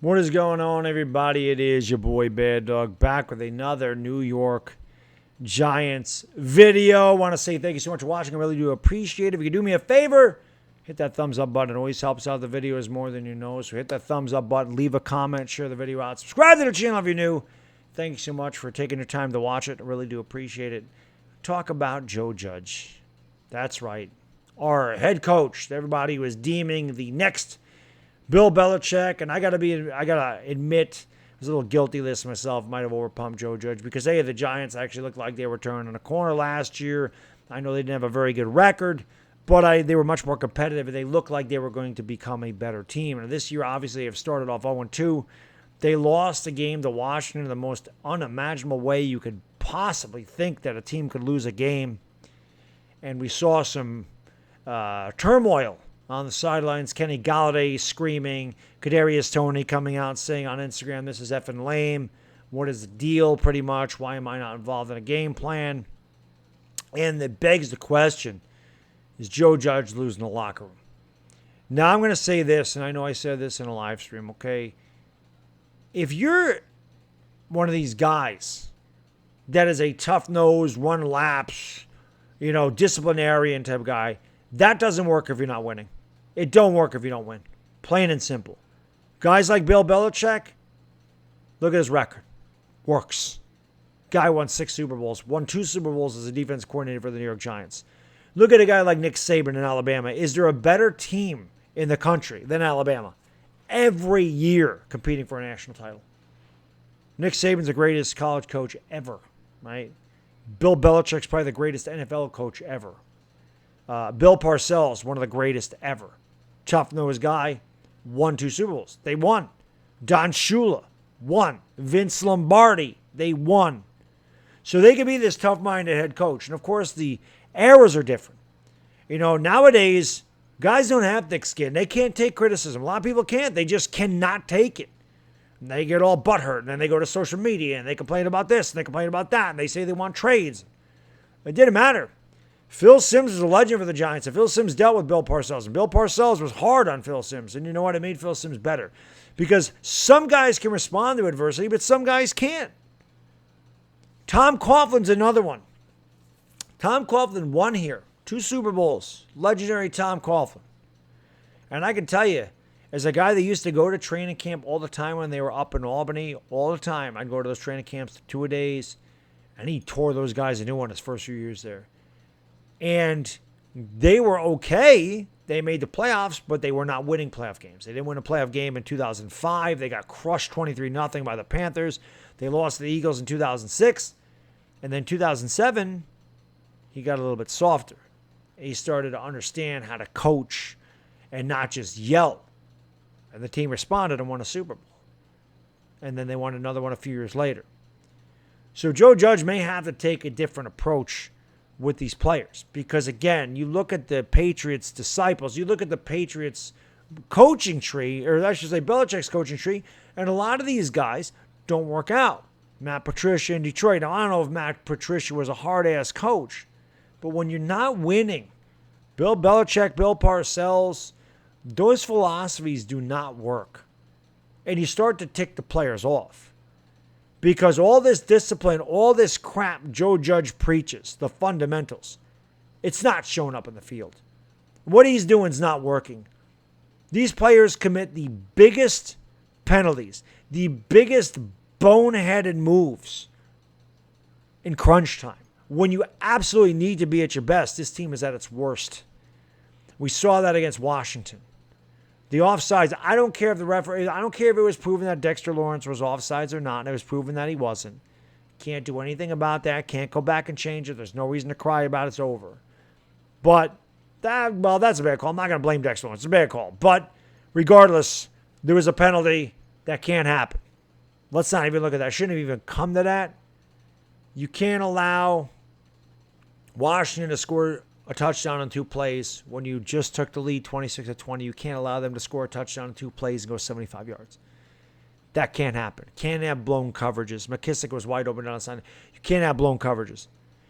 What is going on, everybody? It is your boy Baddog back with another New York Giants video. I want to say thank you so much for watching. I really do appreciate it. If you could do me a favor, hit that thumbs up button. It always helps out the videos more than you know. So hit that thumbs up button, leave a comment, share the video out, subscribe to the channel if you're new. Thank you so much for taking your time to watch it. I really do appreciate it. Talk about Joe Judge. That's right. Our head coach. Everybody was deeming the next Bill Belichick, and I gotta admit, I was a little guilty this myself. Might have overpumped Joe Judge because the Giants actually looked like they were turning a corner last year. I know they didn't have a very good record, but they were much more competitive, and they looked like they were going to become a better team. And this year, obviously, they have started off 0-2. They lost a game to Washington in the most unimaginable way you could possibly think that a team could lose a game. And we saw some turmoil on the sidelines. Kenny Golladay screaming. Kadarius Toney coming out saying on Instagram, "This is effing lame. What is the deal?" Pretty much. Why am I not involved in a game plan? And it begs the question, is Joe Judge losing the locker room? Now I'm going to say this, and I know I said this in a live stream, okay? If you're one of these guys that is a tough-nosed, run laps, disciplinarian type guy, that doesn't work if you're not winning. It don't work if you don't win. Plain and simple. Guys like Bill Belichick, look at his record. Works. Guy won 6 Super Bowls. Won 2 Super Bowls as a defense coordinator for the New York Giants. Look at a guy like Nick Saban in Alabama. Is there a better team in the country than Alabama? Every year competing for a national title. Nick Saban's the greatest college coach ever, right? Bill Belichick's probably the greatest NFL coach ever. Bill Parcells, one of the greatest ever. Tough-nosed guy, won 2 Super Bowls. They won. Don Shula won. Vince Lombardi, they won. So they can be this tough-minded head coach. And, of course, the eras are different. Nowadays, guys don't have thick skin. They can't take criticism. A lot of people can't. They just cannot take it. And they get all butthurt, and then they go to social media, and they complain about this, and they complain about that, and they say they want trades. It didn't matter. Phil Simms is a legend for the Giants, and Phil Simms dealt with Bill Parcells, and Bill Parcells was hard on Phil Simms, and you know what? It made Phil Simms better. Because some guys can respond to adversity, but some guys can't. Tom Coughlin's another one. Tom Coughlin won here. 2 Super Bowls. Legendary Tom Coughlin. And I can tell you, as a guy that used to go to training camp all the time when they were up in Albany, all the time, I'd go to those training camps 2-a-days, and he tore those guys a new one his first few years there. And they were okay. They made the playoffs, but they were not winning playoff games. They didn't win a playoff game in 2005. They got crushed 23-0 by the Panthers. They lost to the Eagles in 2006. And then 2007, he got a little bit softer. He started to understand how to coach and not just yell. And the team responded and won a Super Bowl. And then they won another one a few years later. So Joe Judge may have to take a different approach with these players. Because, again, you look at the Patriots' disciples, you look at the Patriots' coaching tree, or I should say Belichick's coaching tree, and a lot of these guys don't work out. Matt Patricia in Detroit. Now, I don't know if Matt Patricia was a hard-ass coach, but when you're not winning, Bill Belichick, Bill Parcells, those philosophies do not work. And you start to tick the players off. Because all this discipline, all this crap Joe Judge preaches, the fundamentals, it's not showing up in the field. What he's doing is not working. These players commit the biggest penalties, the biggest boneheaded moves in crunch time. When you absolutely need to be at your best, this team is at its worst. We saw that against Washington. The offsides, I don't care if the referee, I don't care if it was proven that Dexter Lawrence was offsides or not, and it was proven that he wasn't. Can't do anything about that. Can't go back and change it. There's no reason to cry about it. It's over. But, that's a bad call. I'm not going to blame Dexter Lawrence. It's a bad call. But, regardless, there was a penalty that can't happen. Let's not even look at that. Shouldn't have even come to that. You can't allow Washington to score a touchdown on 2 plays when you just took the lead 26-20. You can't allow them to score a touchdown in 2 plays and go 75 yards. That can't happen. Can't have blown coverages. McKissick was wide open down the side. You can't have blown coverages.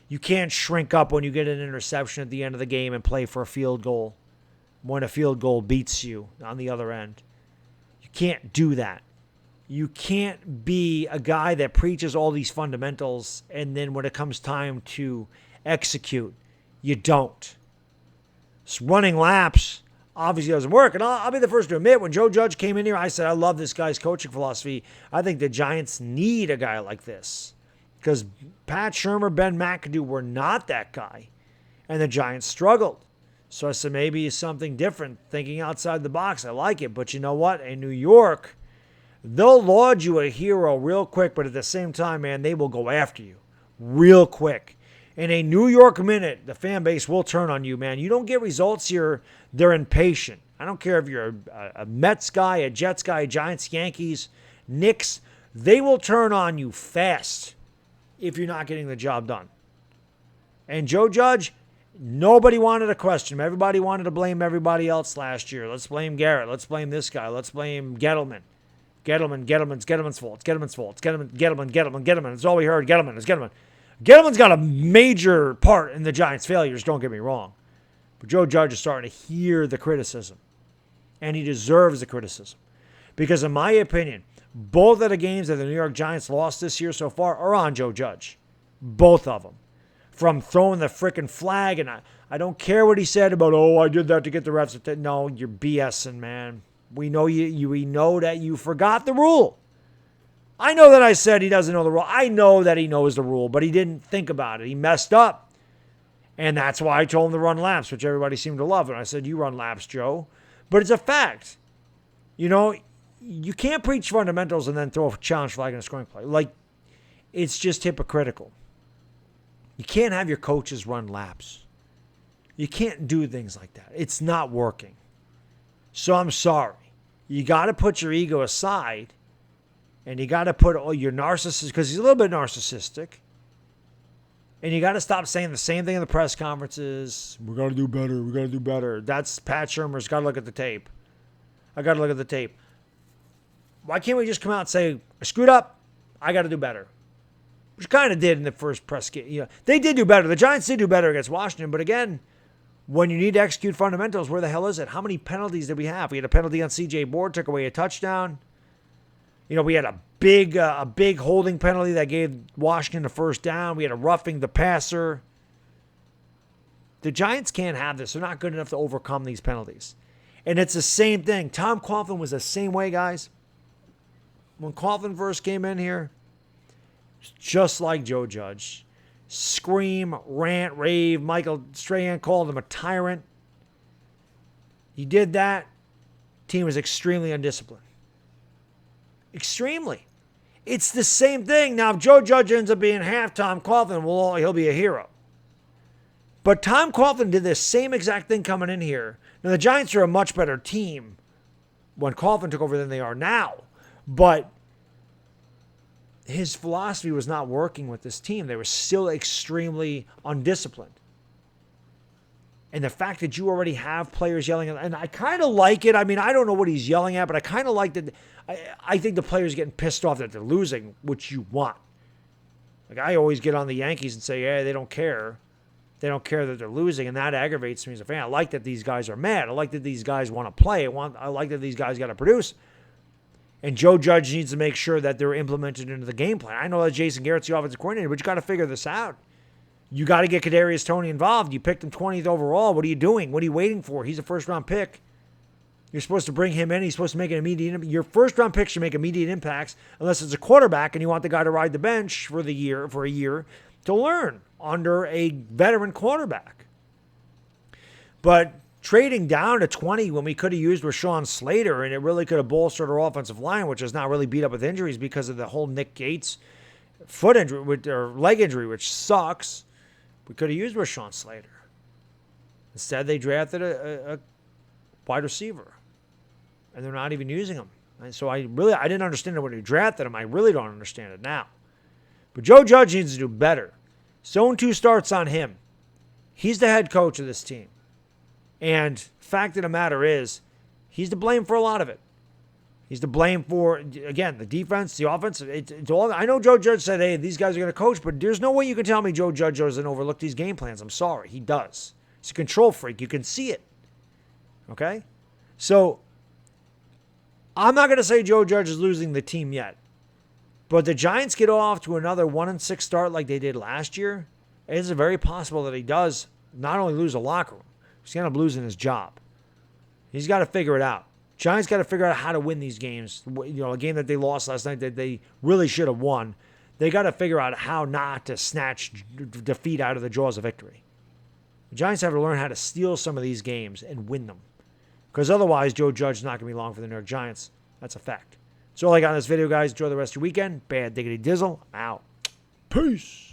You can't shrink up when you get an interception at the end of the game and play for a field goal when a field goal beats you on the other end. You can't do that. You can't be a guy that preaches all these fundamentals and then when it comes time to execute, you don't. So running laps obviously doesn't work. And I'll be the first to admit, when Joe Judge came in here, I said, I love this guy's coaching philosophy. I think the Giants need a guy like this because Pat Shurmur, Ben McAdoo were not that guy. And the Giants struggled. So I said, maybe it's something different, thinking outside the box. I like it. But you know what? In New York, they'll laud you a hero real quick, but at the same time, man, they will go after you real quick. In a New York minute, the fan base will turn on you, man. You don't get results here, they're impatient. I don't care if you're a Mets guy, a Jets guy, Giants, Yankees, Knicks. They will turn on you fast if you're not getting the job done. And Joe Judge, nobody wanted to question him. Everybody wanted to blame everybody else last year. Let's blame Garrett. Let's blame this guy. Let's blame Gettleman. Gettleman's fault. It's Gettleman's fault. It's Gettleman. That's all we heard. Gettleman. Gettleman's got a major part in the Giants' failures, don't get me wrong. But Joe Judge is starting to hear the criticism. And he deserves the criticism. Because in my opinion, both of the games that the New York Giants lost this year so far are on Joe Judge. Both of them. From throwing the frickin' flag, and I don't care what he said about, I did that to get the refs. No, you're BSing, man. We know we know that you forgot the rule. I know that I said he doesn't know the rule. I know that he knows the rule, but he didn't think about it. He messed up. And that's why I told him to run laps, which everybody seemed to love. And I said, you run laps, Joe. But it's a fact. You know, you can't preach fundamentals and then throw a challenge flag in a scoring play. Like, it's just hypocritical. You can't have your coaches run laps. You can't do things like that. It's not working. So I'm sorry. You got to put your ego aside. And you got to put all your narcissist, because he's a little bit narcissistic. And you got to stop saying the same thing in the press conferences. We got to do better. That's Pat Shurmur's got to look at the tape. I got to look at the tape. Why can't we just come out and say, I screwed up. I got to do better. Which kind of did in the first press game. You know, they did do better. The Giants did do better against Washington. But again, when you need to execute fundamentals, where the hell is it? How many penalties did we have? We had a penalty on C.J. Board, took away a touchdown. You know, we had a big holding penalty that gave Washington the first down. We had a roughing the passer. The Giants can't have this. They're not good enough to overcome these penalties. And it's the same thing. Tom Coughlin was the same way, guys. When Coughlin first came in here, just like Joe Judge. Scream, rant, rave. Michael Strahan called him a tyrant. He did that. Team was extremely undisciplined. Extremely. It's the same thing. Now, if Joe Judge ends up being half Tom Coughlin, well, he'll be a hero. But Tom Coughlin did this same exact thing coming in here. Now, the Giants are a much better team when Coughlin took over than they are now. But his philosophy was not working with this team. They were still extremely undisciplined. And the fact that you already have players yelling, and I kind of like it. I mean, I don't know what he's yelling at, but I kind of like that. I think the players are getting pissed off that they're losing, which you want. Like, I always get on the Yankees and say, yeah, they don't care. They don't care that they're losing, and that aggravates me as a fan. I like that these guys are mad. I like that these guys want to play. I like that these guys got to produce. And Joe Judge needs to make sure that they're implemented into the game plan. I know that Jason Garrett's the offensive coordinator, but you got to figure this out. You got to get Kadarius Toney involved. You picked him 20th overall. What are you doing? What are you waiting for? He's a first-round pick. You're supposed to bring him in. He's supposed to make an immediate impact. Your first-round pick should make immediate impacts unless it's a quarterback and you want the guy to ride the bench for a year to learn under a veteran quarterback. But trading down to 20 when we could have used Rashawn Slater, and it really could have bolstered our offensive line, which is not really beat up with injuries because of the whole Nick Gates foot injury or leg injury, which sucks. We could have used Rashawn Slater. Instead, they drafted a wide receiver, and they're not even using him. And so I didn't understand it when he drafted him. I really don't understand it now. But Joe Judge needs to do better. Zone 2 starts on him. He's the head coach of this team. And fact of the matter is, he's to blame for a lot of it. He's to blame for, again, the defense, the offense. It's all. I know Joe Judge said, hey, these guys are going to coach, but there's no way you can tell me Joe Judge doesn't overlook these game plans. I'm sorry. He does. He's a control freak. You can see it. Okay? So I'm not going to say Joe Judge is losing the team yet. But the Giants get off to another 1-6 start like they did last year. It's very possible that he does not only lose a locker room, he's going to end up losing his job. He's got to figure it out. Giants got to figure out how to win these games. A game that they lost last night that they really should have won. They got to figure out how not to snatch defeat out of the jaws of victory. The Giants have to learn how to steal some of these games and win them. Because otherwise, Joe Judge is not going to be long for the New York Giants. That's a fact. That's all I got in this video, guys. Enjoy the rest of your weekend. Bad diggity dizzle. I'm out. Peace.